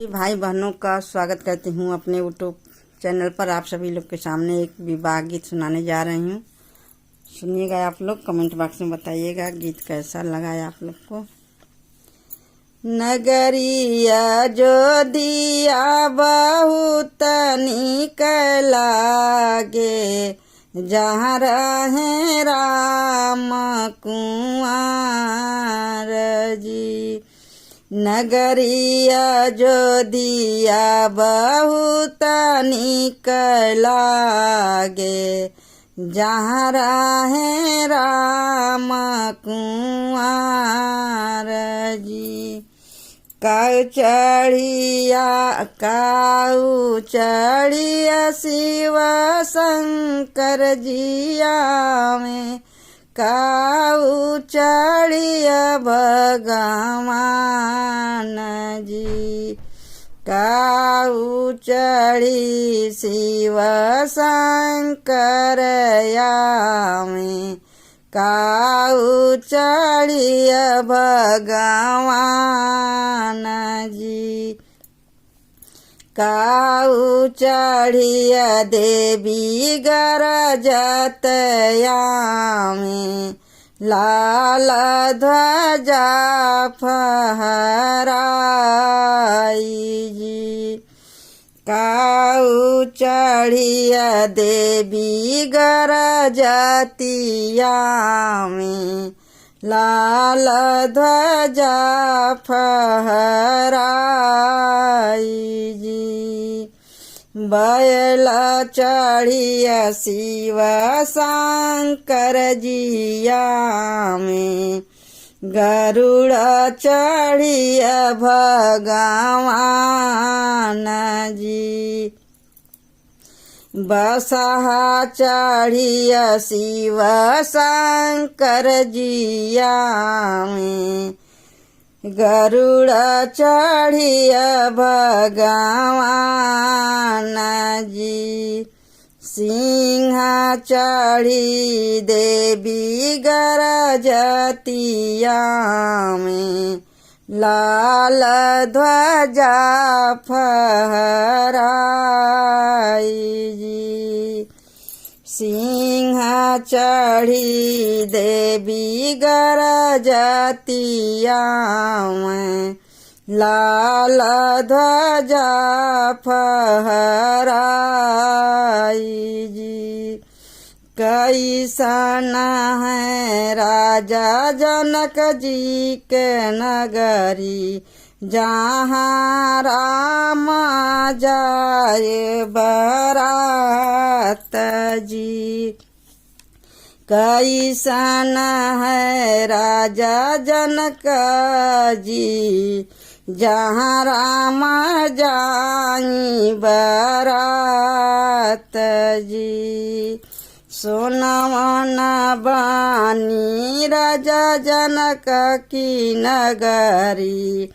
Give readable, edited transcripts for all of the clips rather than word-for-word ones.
भाई बहनों का स्वागत करती हूँ अपने यूट्यूब चैनल पर। आप सभी लोग के सामने एक विवाह गीत सुनाने जा रही हूँ। सुनिएगा आप लोग, कमेंट बॉक्स में बताइएगा गीत कैसा लगा है आप लोग को। नगरिया जो दिया बहुत निक लागे, जहाँ रहे राम कुंवर जी। नगरिया जो दिया बहुत निक लागे, जहाँ रहे राम कुंवर जी। काऊ चढ़िया शिव शंकर जिया में, काऊ चढ़िया भगवान जी। काऊ चढ़ी शिव शंकर में, काऊ चढ़िया भगवान जी। काऊ चढ़िया देवी गरजतया में, लाल ध्वजा फहराई जी। काऊ चढ़िया देवी गरजतिया में, लाल ध्वजा फहराई जी। बैल चढ़िया शिव शंकर जिया में, गरुड़ चढ़िया भगवान जी। बसहा चढ़िया शिव शंकर जिया में, गरुड़ चढ़िया भगवान जी। सिंह चढ़ी देवी गरजतिया में, लाल ध्वजा फहराई जी। सिंह चढ़ी देवी गरजतिया में, लाल ध्वजा फहराई जी। कैसन है राजा जनक जी के नगरी, जहाँ राम जाए बारात जी। कैसन है राजा जनक जी, जहाँ राम जाई बारात जी। सोनवन बानी राजा जनक की नगरी,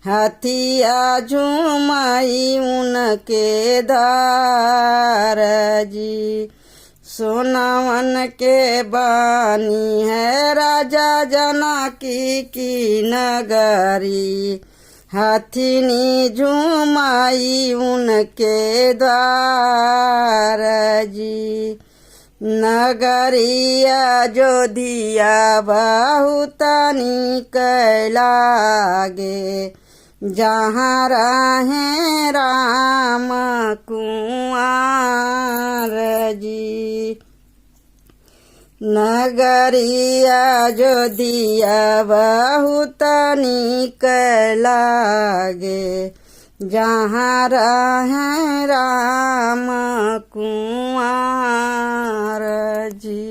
हथिया झूमई उनके दार जी। सोनवन के बानी है राजा जनकी की नगरी, हाथिनी झूमाई उनके द्वार जी। नगरिया जो दिया बहुत निक लागे, जहाँ रहे राम कुंवर जी। नगरिया जो दिया बहुत निक लागे, जहाँ रहे राम कुंवर जी।